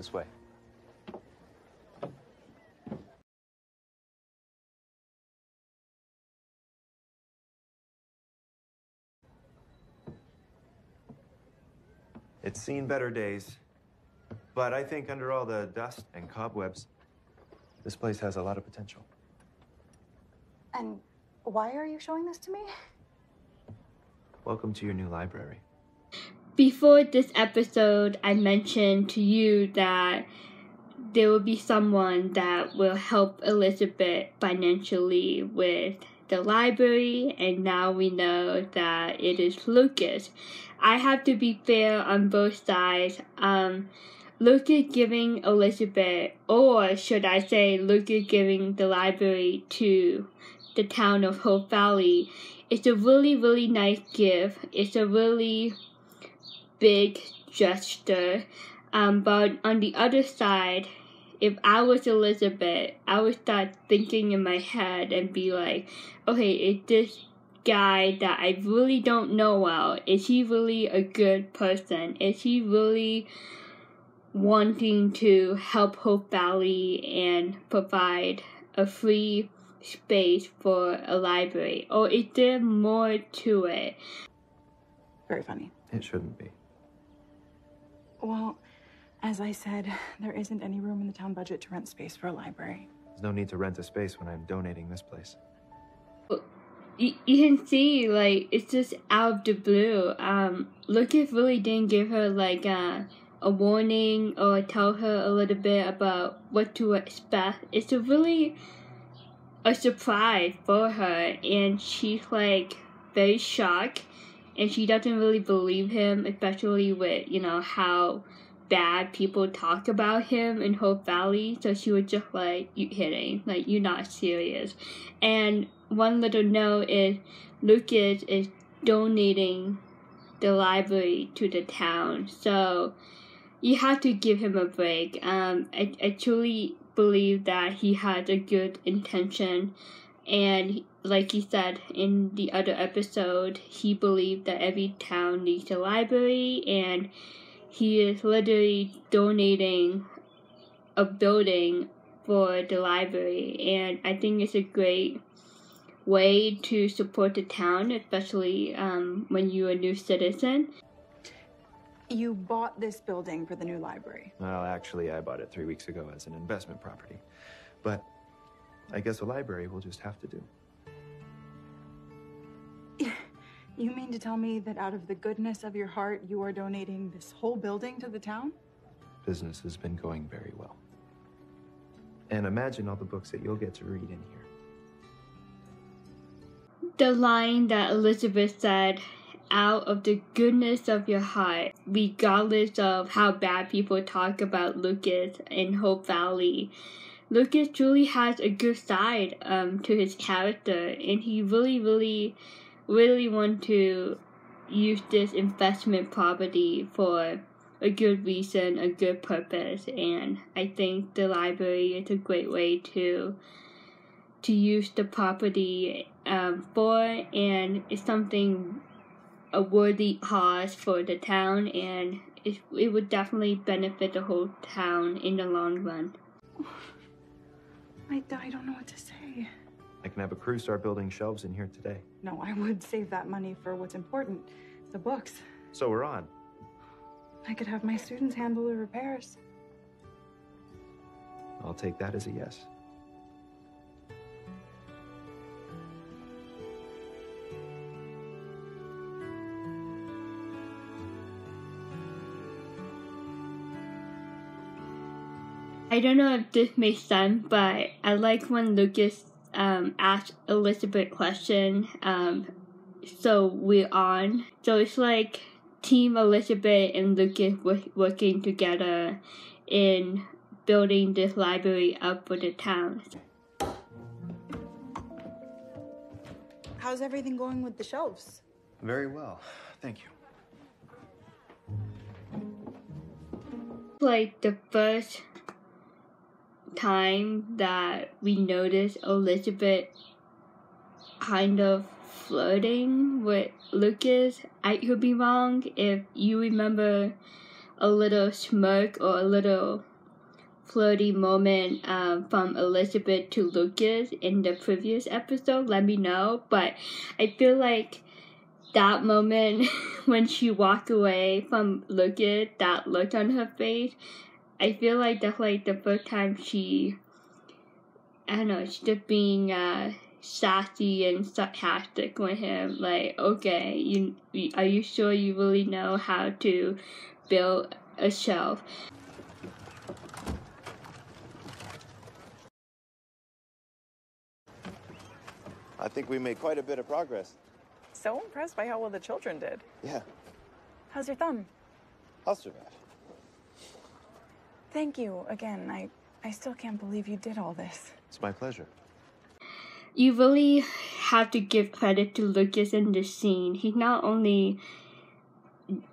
This way. It's seen better days, but I think under all the dust and cobwebs, this place has a lot of potential. And why are you showing this to me? Welcome to your new library. Before this episode, I mentioned to you that there will be someone that will help Elizabeth financially with the library, and now we know that it is Lucas. I have to be fair on both sides. Lucas giving Elizabeth, or should I say Lucas giving the library to the town of Hope Valley, it's a really, really nice gift. It's a really big gesture. But on the other side, if I was Elizabeth, I would start thinking in my head and be like, okay, is this guy that I really don't know well, is he really a good person? Is he really wanting to help Hope Valley and provide a free space for a library? Or is there more to it? Very funny. It shouldn't be. Well, as I said, there isn't any room in the town budget to rent space for a library. There's no need to rent a space when I'm donating this place. You can see, like, it's just out of the blue. Lucas really didn't give her, like, a warning or tell her a little bit about what to expect. It's really a surprise for her, and she's, like, very shocked, and she doesn't really believe him, especially with, you know, how bad people talk about him in Hope Valley. So she was just like, you kidding, like, you're not serious. And one little note is Lucas is donating the library to the town, so you have to give him a break. I truly believe that he has a good intention, and like he said in the other episode, he believed that every town needs a library, and he is literally donating a building for the library, and I think it's a great way to support the town, especially when you're a new citizen. You bought this building for the new library. Well, actually, I bought it 3 weeks ago as an investment property. But I guess a library will just have to do. You mean to tell me that out of the goodness of your heart, you are donating this whole building to the town? Business has been going very well. And imagine all the books that you'll get to read in here. The line that Elizabeth said, out of the goodness of your heart, regardless of how bad people talk about Lucas in Hope Valley, Lucas truly has a good side to his character, and he really want to use this investment property for a good reason, a good purpose, and I think the library is a great way to use the property for, and it's something, a worthy cause for the town, and it would definitely benefit the whole town in the long run. I don't know what to say. I can have a crew start building shelves in here today. No, I would save that money for what's important, the books. So we're on. I could have my students handle the repairs. I'll take that as a yes. I don't know if this makes sense, but I like when Lucas asked Elizabeth a question, so we're on. So it's like Team Elizabeth and Lucas working together in building this library up for the town. How's everything going with the shelves? Very well, thank you. Like the first time that we noticed Elizabeth kind of flirting with Lucas. I could be wrong. If you remember a little smirk or a little flirty moment from Elizabeth to Lucas in the previous episode, let me know. But I feel like that moment when she walked away from Lucas, that look on her face, I feel like that's like the first time she, I don't know, she's just being sassy and sarcastic with him. Like, okay, are you sure you really know how to build a shelf? I think we made quite a bit of progress. So impressed by how well the children did. Yeah, How's your thumb? I'll survive. Thank you again. I still can't believe you did all this. It's my pleasure. You really have to give credit to Lucas in this scene. He's not only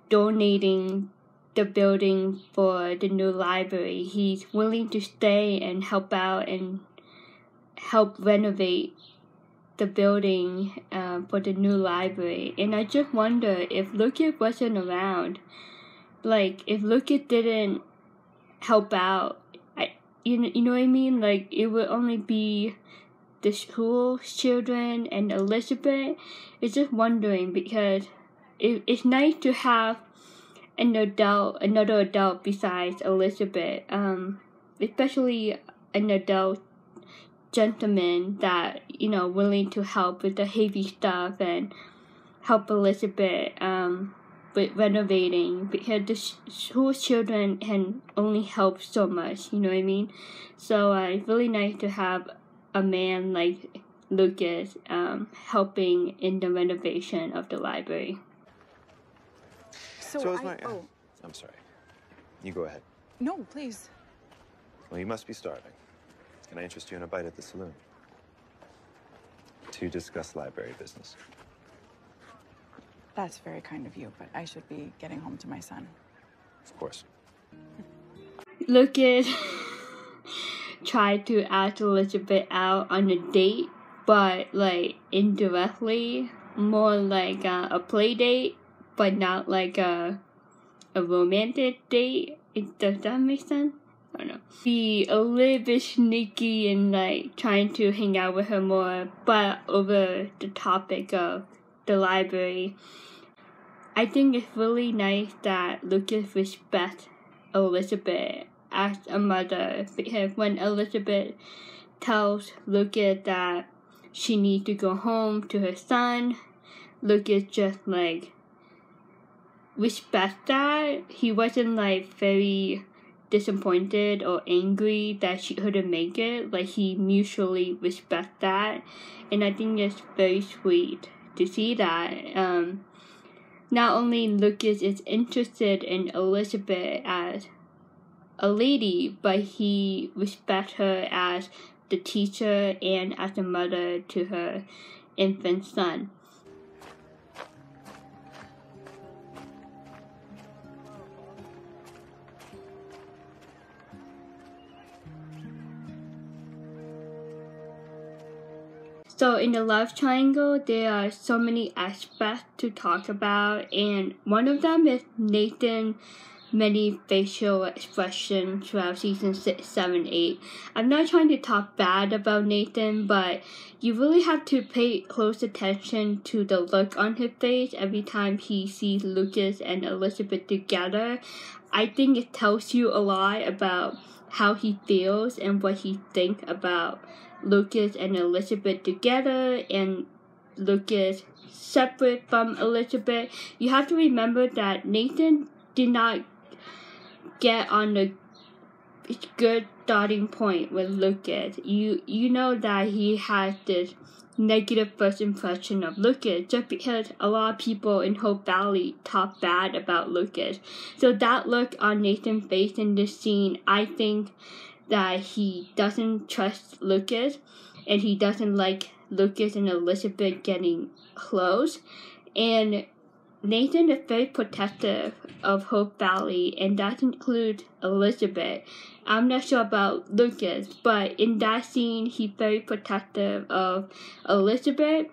donating the building for the new library, he's willing to stay and help out and help renovate the building for the new library. And I just wonder if Lucas wasn't around, like if Lucas didn't help out, you know what I mean? Like it would only be the school children and Elizabeth. It's just wondering because it's nice to have another adult besides Elizabeth, especially an adult gentleman that, you know, willing to help with the heavy stuff and help Elizabeth with renovating, because the school children can only help so much, you know what I mean? So it's really nice to have a man like Lucas helping in the renovation of the library. So is my... I'm sorry. You go ahead. No, please. Well, you must be starving. Can I interest you in a bite at the saloon? To discuss library business. That's very kind of you, but I should be getting home to my son. Of course. Lucas tried to ask Elizabeth out on a date, but like indirectly, more like a play date, but not like a romantic date. Does that make sense? I don't know. Be a little bit sneaky and like trying to hang out with her more, but over the topic of the library. I think it's really nice that Lucas respects Elizabeth as a mother, because when Elizabeth tells Lucas that she needs to go home to her son, Lucas just like respects that. He wasn't like very disappointed or angry that she couldn't make it. Like he mutually respects that, and I think it's very sweet to see that. Not only Lucas is interested in Elizabeth as a lady, but he respects her as the teacher and as a mother to her infant son. So in the love triangle, there are so many aspects to talk about, and one of them is Nathan's many facial expressions throughout season 6, 7, 8. I'm not trying to talk bad about Nathan, but you really have to pay close attention to the look on his face every time he sees Lucas and Elizabeth together. I think it tells you a lot about how he feels and what he thinks about Lucas and Elizabeth together and Lucas separate from Elizabeth. You have to remember that Nathan did not get on a good starting point with Lucas. You know that he has this negative first impression of Lucas just because a lot of people in Hope Valley talk bad about Lucas. So that look on Nathan's face in this scene, I think that he doesn't trust Lucas and he doesn't like Lucas and Elizabeth getting close. And Nathan is very protective of Hope Valley, and that includes Elizabeth. I'm not sure about Lucas, but in that scene, he's very protective of Elizabeth,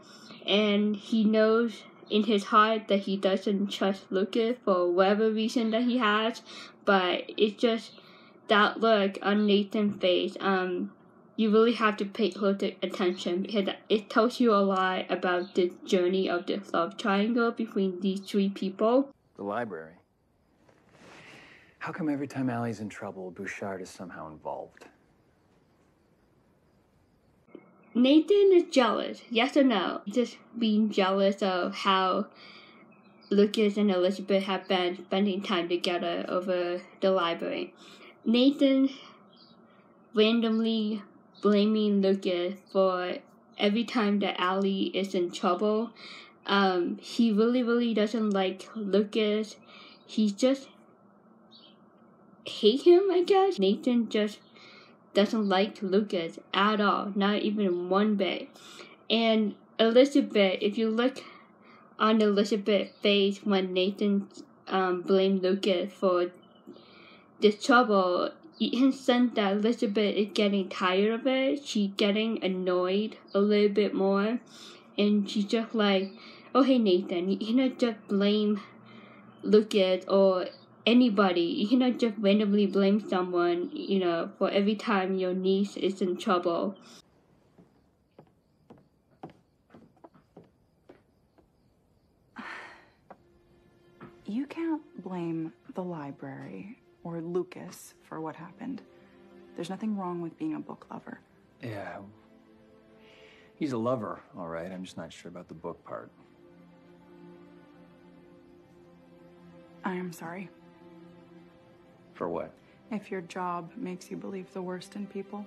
and he knows in his heart that he doesn't trust Lucas for whatever reason that he has, but it's just that look on Nathan's face, you really have to pay close attention because it tells you a lot about the journey of this love triangle between these three people. The library. How come every time Allie's in trouble, Bouchard is somehow involved? Nathan is jealous, yes or no? Just being jealous of how Lucas and Elizabeth have been spending time together over the library. Nathan randomly blaming Lucas for every time that Allie is in trouble. He really doesn't like Lucas. He just hate him, I guess. Nathan just doesn't like Lucas at all, not even one bit. And Elizabeth, if you look on Elizabeth's face when Nathan blamed Lucas for this trouble, you can sense that Elizabeth is getting tired of it. She's getting annoyed a little bit more. And she's just like, oh, hey, Nathan, you cannot just blame Lucas or anybody. You cannot just randomly blame someone, for every time your niece is in trouble. You can't blame the library or Lucas for what happened. There's nothing wrong with being a book lover. Yeah. He's a lover, all right. I'm just not sure about the book part. I am sorry. For what? If your job makes you believe the worst in people.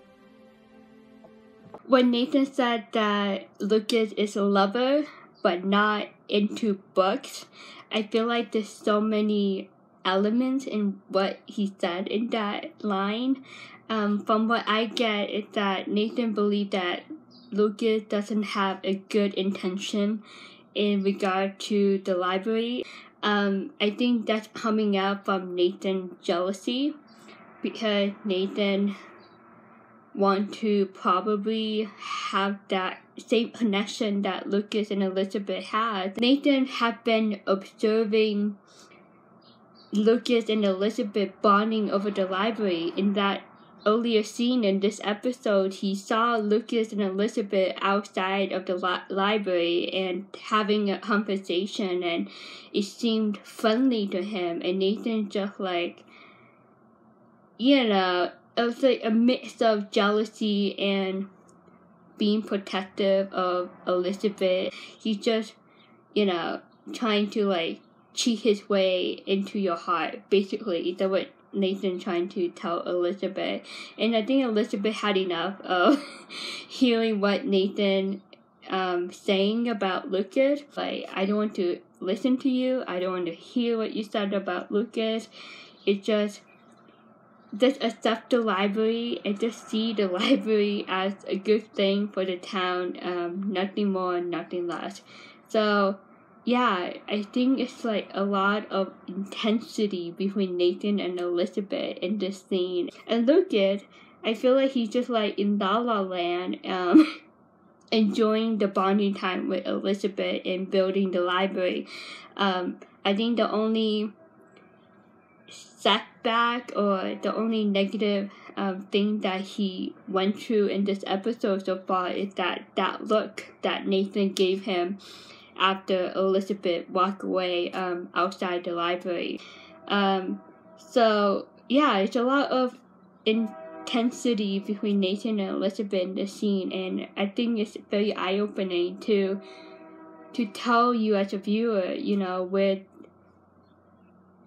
When Nathan said that Lucas is a lover, but not into books, I feel like there's so many elements in what he said in that line. From what I get, is that Nathan believed that Lucas doesn't have a good intention in regard to the library. I think that's coming out from Nathan's jealousy, because Nathan want to probably have that same connection that Lucas and Elizabeth had. Nathan had been observing Lucas and Elizabeth bonding over the library. In that earlier scene in this episode, he saw Lucas and Elizabeth outside of the library and having a conversation, and it seemed friendly to him. And Nathan just like, it was like a mix of jealousy and being protective of Elizabeth. He's just, trying to like cheat his way into your heart. Basically, that's what Nathan trying to tell Elizabeth. And I think Elizabeth had enough of hearing what Nathan saying about Lucas. Like, I don't want to listen to you. I don't want to hear what you said about Lucas. It's just accept the library and just see the library as a good thing for the town. Nothing more, nothing less. So yeah, I think it's like a lot of intensity between Nathan and Elizabeth in this scene. And Lucas, I feel like he's just like in La La Land, enjoying the bonding time with Elizabeth and building the library. I think the only setback or the only negative thing that he went through in this episode so far is that look that Nathan gave him after Elizabeth walked away outside the library. So yeah, it's a lot of intensity between Nathan and Elizabeth in this scene, and I think it's very eye-opening to tell you as a viewer, where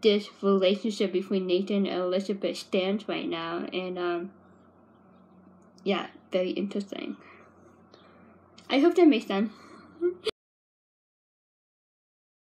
this relationship between Nathan and Elizabeth stands right now. And yeah, very interesting. I hope that makes sense.